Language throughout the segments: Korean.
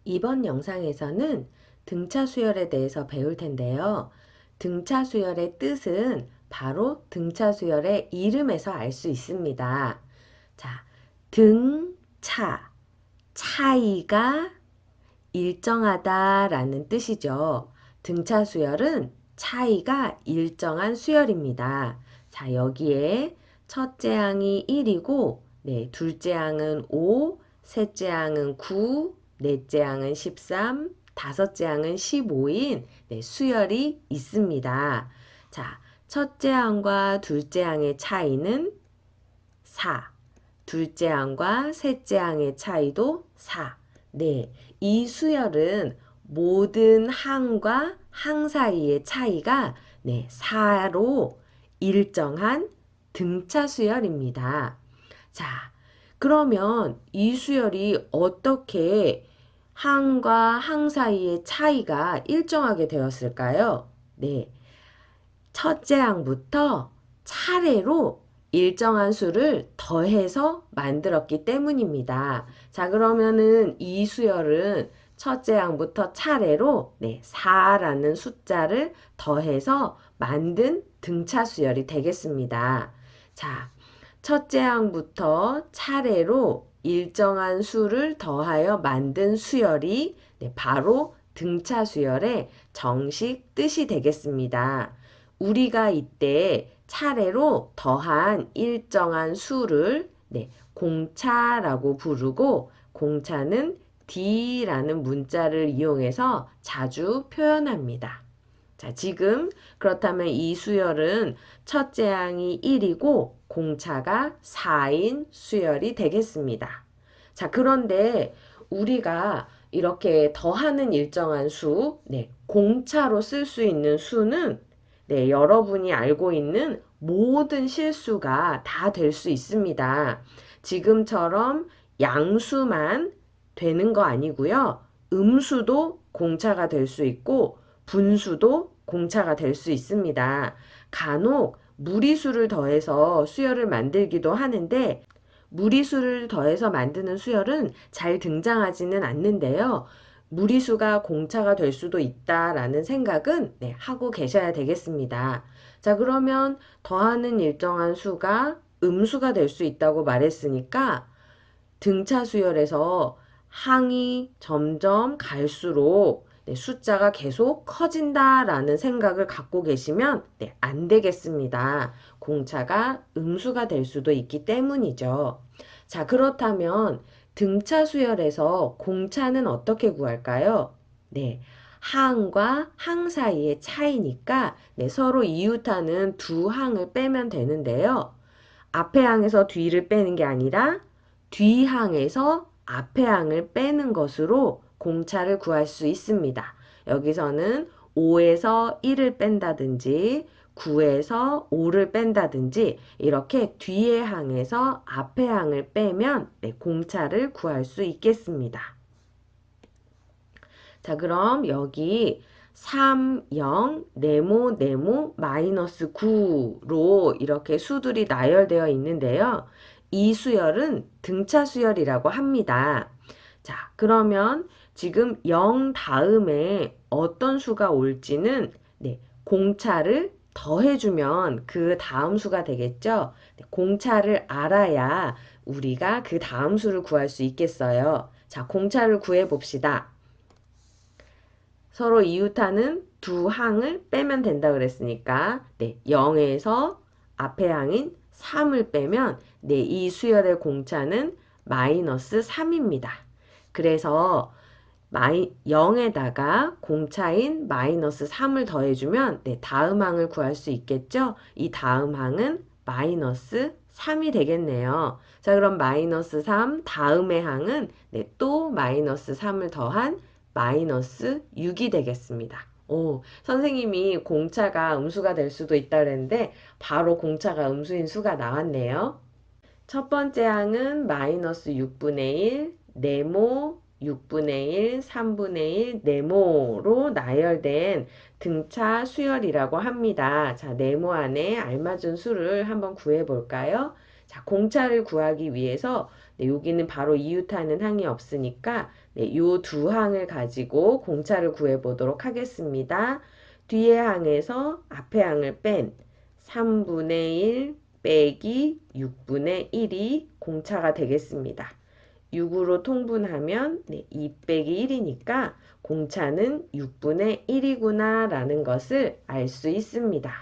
이번 영상에서는 등차 수열에 대해서 배울 텐데요. 등차 수열의 뜻은 바로 등차 수열의 이름에서 알 수 있습니다. 자, 등차, 차이가 일정하다라는 뜻이죠. 등차 수열은 차이가 일정한 수열입니다. 자, 여기에 첫째 항이 1이고, 둘째 항은 5, 셋째 항은 9, 넷째 항은 13, 다섯째 항은 15인 수열이 있습니다. 자, 첫째 항과 둘째 항의 차이는 4, 둘째 항과 셋째 항의 차이도 4. 이 수열은 모든 항과 항 사이의 차이가 4로 일정한 등차 수열입니다. 자, 그러면 이 수열이 어떻게 항과 항 사이의 차이가 일정하게 되었을까요? 첫째 항부터 차례로 일정한 수를 더해서 만들었기 때문입니다. 자, 그러면은 이 수열은 첫째 항부터 차례로 4라는 숫자를 더해서 만든 등차 수열이 되겠습니다. 자, 첫째 항부터 차례로 일정한 수를 더하여 만든 수열이 바로 등차 수열의 정식 뜻이 되겠습니다. 우리가 이때 차례로 더한 일정한 수를 공차라고 부르고, 공차는 D라는 문자를 이용해서 자주 표현합니다. 자, 지금 그렇다면 이 수열은 첫째 항이 1이고 공차가 4인 수열이 되겠습니다. 자, 그런데 우리가 이렇게 더하는 일정한 수, 공차로 쓸 수 있는 수는 여러분이 알고 있는 모든 실수가 다 될 수 있습니다. 지금처럼 양수만 되는 거 아니고요. 음수도 공차가 될 수 있고 분수도 공차가 될 수 있습니다. 간혹 무리수를 더해서 수열을 만들기도 하는데, 무리수를 더해서 만드는 수열은 잘 등장하지는 않는데요. 무리수가 공차가 될 수도 있다라는 생각은 하고 계셔야 되겠습니다. 자, 그러면 더하는 일정한 수가 음수가 될 수 있다고 말했으니까 등차 수열에서 항이 점점 갈수록 숫자가 계속 커진다라는 생각을 갖고 계시면 안 되겠습니다. 공차가 음수가 될 수도 있기 때문이죠. 자, 그렇다면 등차 수열에서 공차는 어떻게 구할까요? 항과 항 사이의 차이니까 서로 이웃하는 두 항을 빼면 되는데요. 앞에 항에서 뒤를 빼는 게 아니라 뒤항에서 앞에 항을 빼는 것으로 공차를 구할 수 있습니다. 여기서는 5에서 1을 뺀다든지 9에서 5를 뺀다든지 이렇게 뒤의 항에서 앞의 항을 빼면 공차를 구할 수 있겠습니다. 자, 그럼 여기 3, 0, 네모, 네모, 마이너스 9로 이렇게 수들이 나열되어 있는데요. 이 수열은 등차 수열이라고 합니다. 자, 그러면 지금 0 다음에 어떤 수가 올지는 공차를 더해주면 그 다음 수가 되겠죠. 공차를 알아야 우리가 그 다음 수를 구할 수 있겠어요. 자, 공차를 구해 봅시다. 서로 이웃하는 두 항을 빼면 된다 그랬으니까 0에서 앞의 항인 3을 빼면 이 수열의 공차는 마이너스 3입니다. 그래서 0에다가 공차인 마이너스 3을 더해주면 다음 항을 구할 수 있겠죠? 이 다음 항은 마이너스 3이 되겠네요. 자, 그럼 마이너스 3 다음의 항은 또 마이너스 3을 더한 마이너스 6이 되겠습니다. 오, 선생님이 공차가 음수가 될 수도 있다 그랬는데 바로 공차가 음수인 수가 나왔네요. 첫 번째 항은 마이너스 6분의 1, 네모, 6분의 1, 3분의 1, 네모로 나열된 등차 수열이라고 합니다. 자, 네모 안에 알맞은 수를 한번 구해 볼까요? 자, 공차를 구하기 위해서 네, 여기는 바로 이웃하는 항이 없으니까 네, 요 두 항을 가지고 공차를 구해보도록 하겠습니다. 뒤에 항에서 앞에 항을 뺀 3분의 1 빼기 6분의 1이 공차가 되겠습니다. 6으로 통분하면 네, 2 빼기 1이니까 공차는 6분의 1이구나 라는 것을 알 수 있습니다.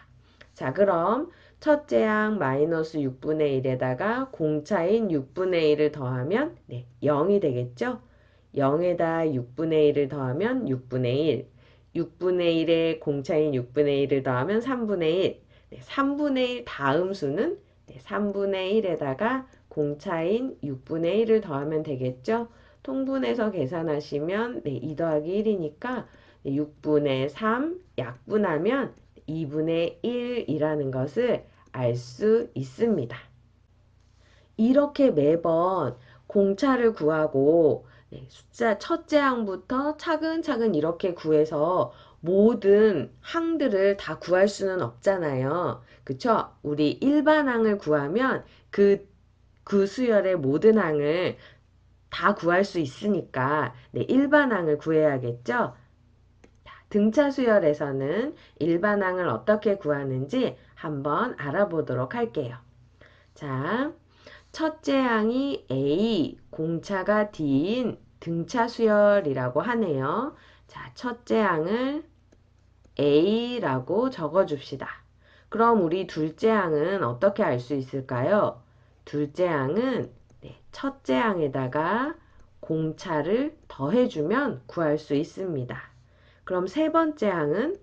자, 그럼 첫째 항 마이너스 6분의 1에다가 공차인 6분의 1을 더하면 네, 0이 되겠죠? 0에다 6분의 1을 더하면 6분의 1, 6분의 1에 공차인 6분의 1을 더하면 3분의 1, 네, 3분의 1 다음 수는 네, 3분의 1에다가 공차인 6분의 1을 더하면 되겠죠? 통분해서 계산하시면 네, 2 더하기 1이니까 6분의 3 약분하면 2분의 1이라는 것을 알 수 있습니다. 이렇게 매번 공차를 구하고 네, 숫자 첫째 항부터 차근차근 이렇게 구해서 모든 항들을 다 구할 수는 없잖아요. 그쵸? 우리 일반항을 구하면 그 수열의 모든 항을 다 구할 수 있으니까 네, 일반항을 구해야겠죠? 등차 수열에서는 일반항을 어떻게 구하는지 한번 알아보도록 할게요. 자, 첫째 항이 A, 공차가 D인 등차 수열이라고 하네요. 자, 첫째 항을 A라고 적어줍시다. 그럼 우리 둘째 항은 어떻게 알 수 있을까요? 둘째 항은 네, 첫째 항에다가 공차를 더해주면 구할 수 있습니다. 그럼 세 번째 항은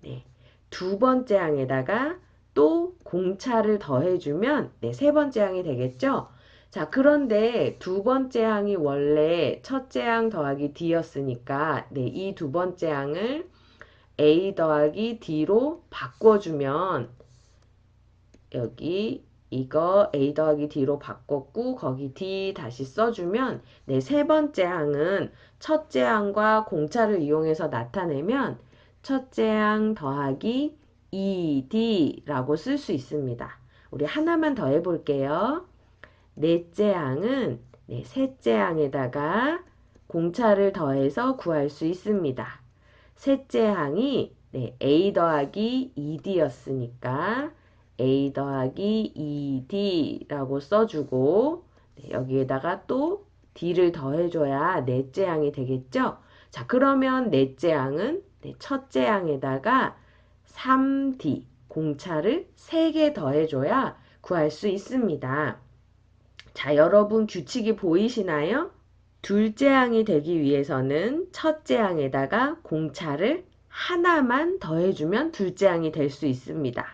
네, 두 번째 항에다가 또 공차를 더해주면 네, 세 번째 항이 되겠죠? 자, 그런데 두 번째 항이 원래 첫째 항 더하기 D였으니까 네, 이 두 번째 항을 A 더하기 D로 바꿔주면 여기 이거 A 더하기 D로 바꿨고 거기 D 다시 써주면 네, 세 번째 항은 첫째 항과 공차를 이용해서 나타내면 첫째 항 더하기 2D라고 쓸 수 있습니다. 우리 하나만 더 해볼게요. 넷째 항은 네, 셋째 항에다가 공차를 더해서 구할 수 있습니다. 셋째 항이 네, A 더하기 2D였으니까 A 더하기 2D라고 써주고 네, 여기에다가 또 D를 더해줘야 넷째 항이 되겠죠? 자, 그러면 넷째 항은 네, 첫째 항에다가 3D 공차를 3개 더해줘야 구할 수 있습니다. 자, 여러분 규칙이 보이시나요? 둘째 항이 되기 위해서는 첫째 항에다가 공차를 하나만 더해주면 둘째 항이 될 수 있습니다.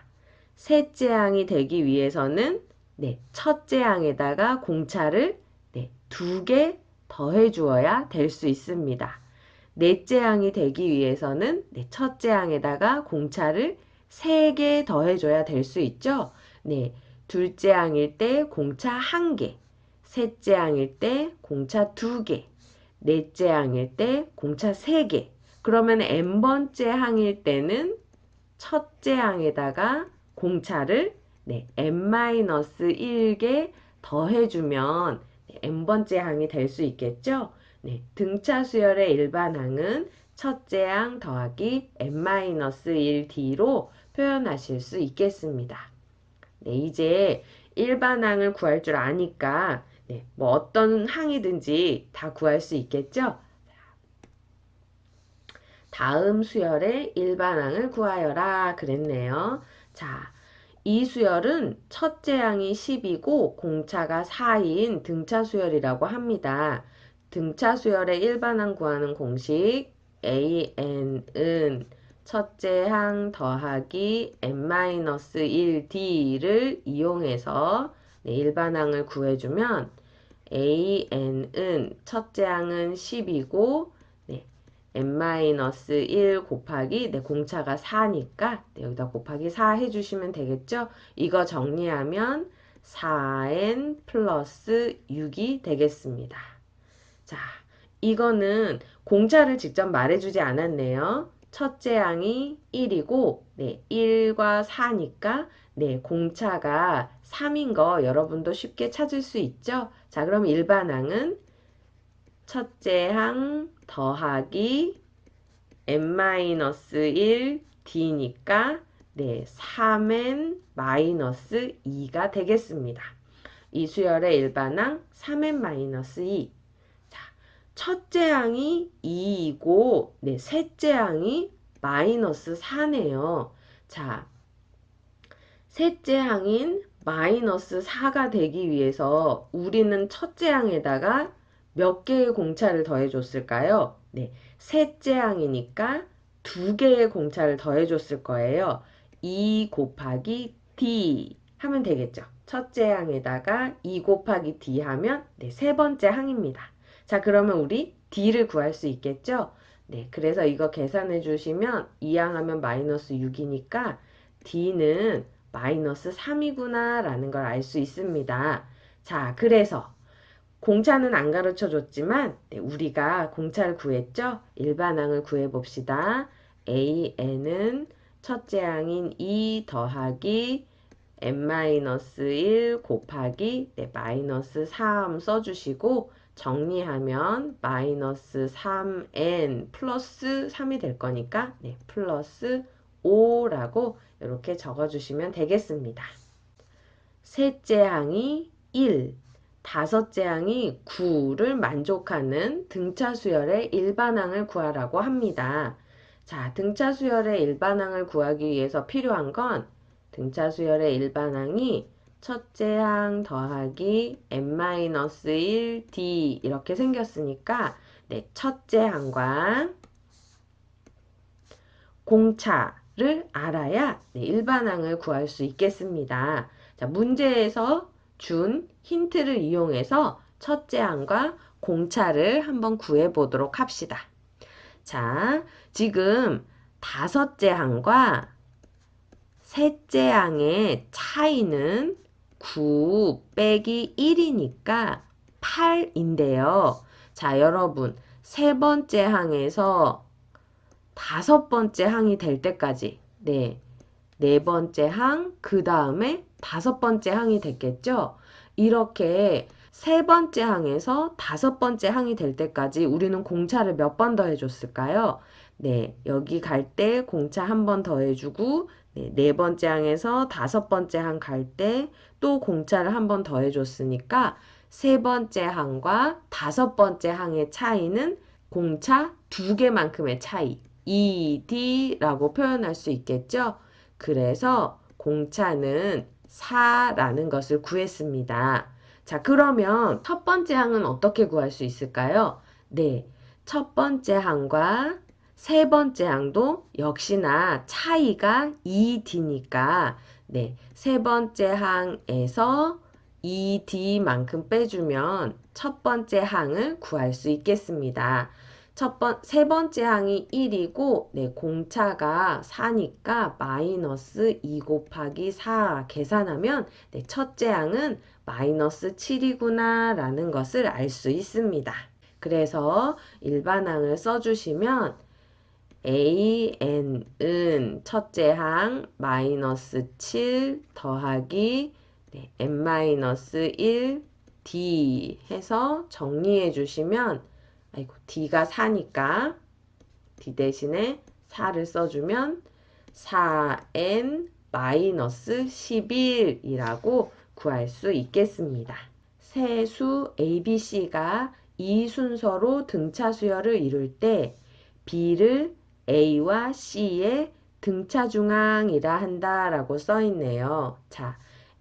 셋째 항이 되기 위해서는 네, 첫째 항에다가 공차를 네, 2개 더해주어야 될 수 있습니다. 넷째 항이 되기 위해서는 네, 첫째 항에다가 공차를 3개 더해줘야 될 수 있죠. 네, 둘째 항일 때 공차 1개, 셋째 항일 때 공차 2개, 넷째 항일 때 공차 3개. 그러면 n번째 항일 때는 첫째 항에다가 공차를 네, n-1개 더해주면 네, n번째 항이 될 수 있겠죠? 네, 등차 수열의 일반항은 첫째 항 더하기 n-1D로 표현하실 수 있겠습니다. 네, 이제 일반항을 구할 줄 아니까 네, 뭐 어떤 항이든지 다 구할 수 있겠죠? 다음 수열의 일반항을 구하여라 그랬네요. 자, 이 수열은 첫째 항이 10이고 공차가 4인 등차 수열이라고 합니다. 등차 수열의 일반항 구하는 공식 AN은 첫째 항 더하기 n-1D를 이용해서 네, 일반항을 구해주면 AN은 첫째 항은 10이고 n-1 곱하기 네, 공차가 4니까 네, 여기다 곱하기 4 해주시면 되겠죠? 이거 정리하면 4n 플러스 6이 되겠습니다. 자, 이거는 공차를 직접 말해주지 않았네요. 첫째 항이 1이고, 네, 1과 4니까, 네, 공차가 3인 거 여러분도 쉽게 찾을 수 있죠? 자, 그럼 일반항은 첫째 항 더하기 n-1 d니까, 네, 3n-2가 되겠습니다. 이 수열의 일반항 3n-2. 자, 첫째 항이 2이고, 네, 셋째 항이 마이너스 4네요. 자, 셋째 항인 마이너스 4가 되기 위해서 우리는 첫째 항에다가 몇 개의 공차를 더해줬을까요? 네, 셋째 항이니까 두 개의 공차를 더해줬을 거예요. 2 곱하기 d 하면 되겠죠. 첫째 항에다가 2 곱하기 d 하면 네, 세 번째 항입니다. 자, 그러면 우리 d를 구할 수 있겠죠? 네, 그래서 이거 계산해 주시면 2항 하면 마이너스 6이니까 d는 마이너스 3이구나 라는 걸 알 수 있습니다. 자, 그래서 공차는 안 가르쳐 줬지만 네, 우리가 공차를 구했죠? 일반항을 구해봅시다. AN은 첫째 항인 2 더하기 n-1 곱하기 네, 마이너스 3 써주시고 정리하면 마이너스 3n 플러스 3이 될 거니까 네, 플러스 5라고 이렇게 적어주시면 되겠습니다. 셋째 항이 1, 다섯째 항이 9를 만족하는 등차 수열의 일반항을 구하라고 합니다. 자, 등차 수열의 일반항을 구하기 위해서 필요한 건 등차 수열의 일반항이 첫째 항 더하기 n-1d 이렇게 생겼으니까 네, 첫째 항과 공차를 알아야 네, 일반항을 구할 수 있겠습니다. 자, 문제에서 준 힌트를 이용해서 첫째 항과 공차를 한번 구해 보도록 합시다. 자, 지금 다섯째 항과 셋째 항의 차이는 9 빼기 1이니까 8인데요. 자, 여러분, 세 번째 항에서 다섯 번째 항이 될 때까지, 네, 네 번째 항, 그 다음에 다섯 번째 항이 됐겠죠? 이렇게 세 번째 항에서 다섯 번째 항이 될 때까지 우리는 공차를 몇 번 더 해줬을까요? 네, 여기 갈 때 공차 한 번 더 해주고, 네, 네 번째 항에서 다섯 번째 항 갈 때 또 공차를 한 번 더 해줬으니까 세 번째 항과 다섯 번째 항의 차이는 공차 두 개만큼의 차이, ED라고 표현할 수 있겠죠? 그래서 공차는 4라는 것을 구했습니다. 자, 그러면 첫 번째 항은 어떻게 구할 수 있을까요? 네, 첫 번째 항과 세 번째 항도 역시나 차이가 2D니까 네, 세 번째 항에서 2D만큼 빼주면 첫 번째 항을 구할 수 있겠습니다. 세 번째 항이 1이고, 네, 공차가 4니까 마이너스 2 곱하기 4 계산하면, 네, 첫째 항은 마이너스 7이구나 라는 것을 알 수 있습니다. 그래서 일반항을 써주시면, AN은 첫째 항 마이너스 7 더하기 네, n-1 D 해서 정리해 주시면 아이고, D가 4니까 D 대신에 4를 써주면 4n-11이라고 구할 수 있겠습니다. 세 수 ABC가 이 순서로 등차 수열을 이룰 때 B를 A와 C의 등차 중앙이라 한다라고 써 있네요. 자,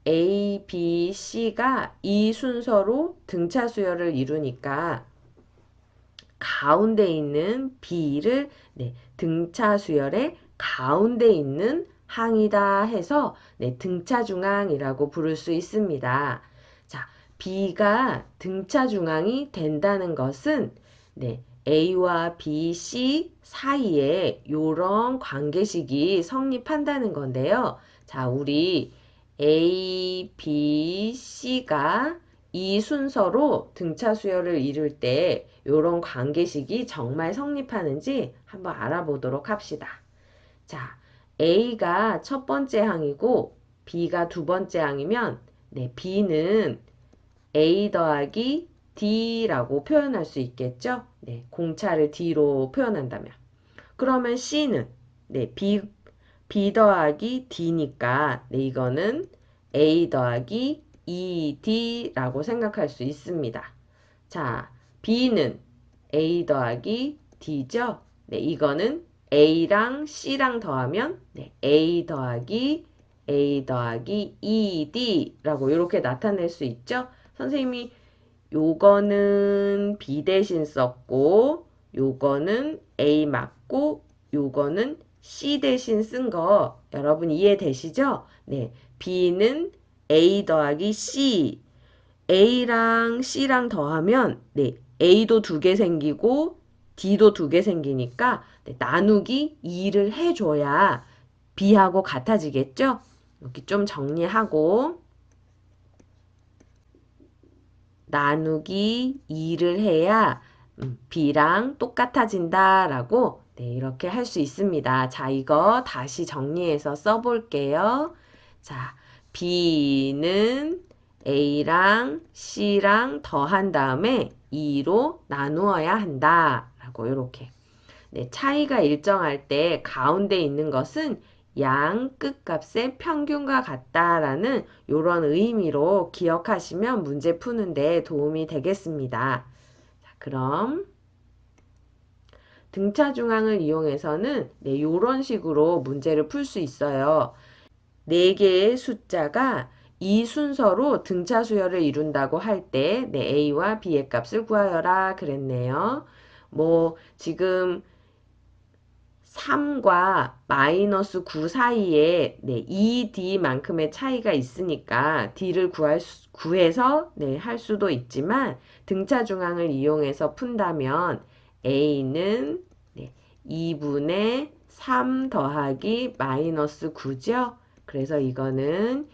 A, B, C가 이 순서로 등차 수열을 이루니까 가운데 있는 B를 네, 등차 수열의 가운데 있는 항이다 해서 네, 등차 중앙이라고 부를 수 있습니다. 자, B가 등차 중앙이 된다는 것은 네, A와 B, C 사이에 이런 관계식이 성립한다는 건데요. 자, 우리 A, B, C가 이 순서로 등차 수열을 이룰 때 이런 관계식이 정말 성립하는지 한번 알아보도록 합시다. 자, A가 첫 번째 항이고 B가 두 번째 항이면 네, B는 A 더하기 D라고 표현할 수 있겠죠? 네, 공차를 D로 표현한다면. 그러면 C는 네, B 더하기 D니까 네, 이거는 A 더하기 ED라고 생각할 수 있습니다. 자, B는 A 더하기 D죠? 네, 이거는 A랑 C랑 더하면 네, A 더하기 ED라고 이렇게 나타낼 수 있죠? 선생님이 요거는 B 대신 썼고 요거는 A 맞고 요거는 C 대신 쓴 거 여러분 이해되시죠? 네, B는 A 더하기 C A랑 C랑 더하면 네, A도 두 개 생기고 D도 두 개 생기니까 네, 나누기 2를 해줘야 B하고 같아지겠죠? 이렇게 좀 정리하고 나누기 2를 해야 B랑 똑같아진다 라고 네, 이렇게 할 수 있습니다. 자, 이거 다시 정리해서 써볼게요. 자, B는 A랑 C랑 더한 다음에 2로 나누어야 한다 라고 이렇게 네, 차이가 일정할 때 가운데 있는 것은 양 끝값의 평균과 같다라는 이런 의미로 기억하시면 문제 푸는데 도움이 되겠습니다. 자, 그럼 등차 중앙을 이용해서는 네, 이런 식으로 문제를 풀 수 있어요. 4개의 숫자가 이 순서로 등차 수열을 이룬다고 할 때 네, A와 B의 값을 구하여라 그랬네요. 뭐 지금 3과 마이너스 9 사이에 네, 2D만큼의 차이가 있으니까 D를 구해서 네, 할 수도 있지만 등차 중앙을 이용해서 푼다면 A는 네, 2분의 3 더하기 마이너스 9죠. 그래서 이거는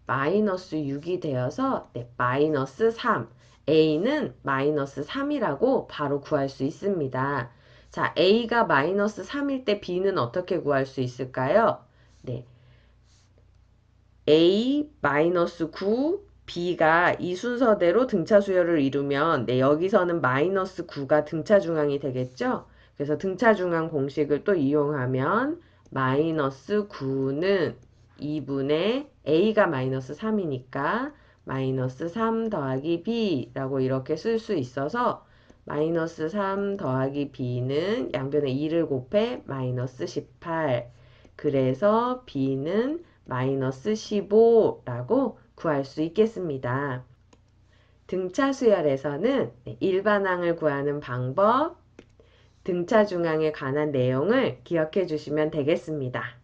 마이너스 6이 되어서 네, 마이너스 3. A는 마이너스 3이라고 바로 구할 수 있습니다. 자, A가 마이너스 3일 때 B는 어떻게 구할 수 있을까요? 네, A 마이너스 9, B가 이 순서대로 등차 수열을 이루면 네, 여기서는 마이너스 9가 등차 중앙이 되겠죠? 그래서 등차 중앙 공식을 또 이용하면 마이너스 9는 2분의 A가 마이너스 3이니까 마이너스 3 더하기 B라고 이렇게 쓸 수 있어서 마이너스 3 더하기 B는 양변에 2를 곱해 마이너스 18. 그래서 B는 마이너스 15라고 구할 수 있겠습니다. 등차 수열에서는 일반항을 구하는 방법, 등차 중앙에 관한 내용을 기억해 주시면 되겠습니다.